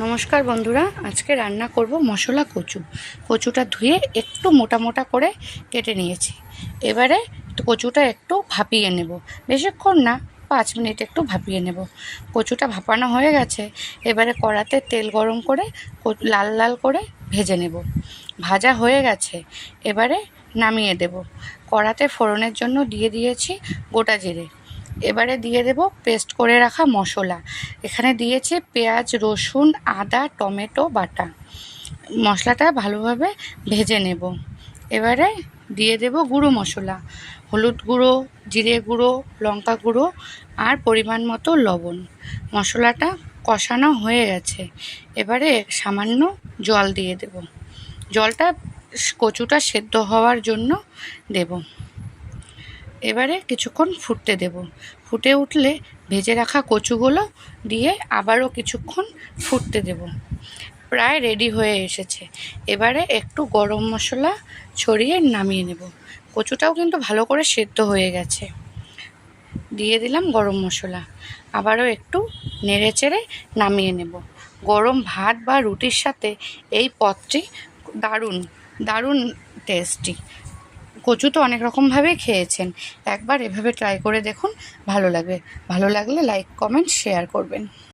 নমস্কার বন্ধুরা, আজকে রান্না করব মশলা কচু। কচুটা ধুয়ে একটু মোটা মোটা করে কেটে নিয়েছি। এবারে কচুটা একটু ভাপিয়ে নেব, বেশিক্ষণ না, 5 মিনিট একটু ভাপিয়ে নেব। কচুটা ভাপানো হয়ে গেছে। এবারে কড়াতে তেল গরম করে লাল লাল করে ভেজে নেব। ভাজা হয়ে গেছে, এবারে নামিয়ে দেব। কড়াতে ফোড়নের জন্য দিয়ে দিয়েছি গোটা জিরে। এবারে দিয়ে দেব পেস্ট করে রাখা মশলা। এখানে দিয়েছি পেঁয়াজ, রসুন, আদা, টমেটো বাটা। মশলাটা ভালোভাবে ভেজে নেব। এবারে দিয়ে দেব গুঁড়ো মশলা, হলুদ গুঁড়ো, জিরে গুঁড়ো, লঙ্কা গুঁড়ো আর পরিমাণ মতো লবণ। মশলাটা কষানো হয়ে গেছে। এবারে সামান্য জল দিয়ে দেব। জলটা কচুটা সেদ্ধ হওয়ার জন্য দেব। এবারে কিছুক্ষণ ফুটতে দেব। ফুটে উঠলে ভেজে রাখা কচুগুলো দিয়ে আবারও কিছুক্ষণ ফুটতে দেব। প্রায় রেডি হয়ে এসেছে। এবারে একটু গরম মশলা ছড়িয়ে নামিয়ে নেব। কচুটাও কিন্তু ভালো করে সেদ্ধ হয়ে গেছে। দিয়ে দিলাম গরম মশলা, আবারও একটু নেড়ে চেড়ে নামিয়ে নেব। গরম ভাত বা রুটির সাথে এই পদটি দারুণ দারুণ টেস্টি। কচু তো অনেক রকমভাবেই খেয়েছেন, একবার এভাবে ট্রাই করে দেখুন, ভালো লাগবে। ভালো লাগলে লাইক, কমেন্ট, শেয়ার করবেন।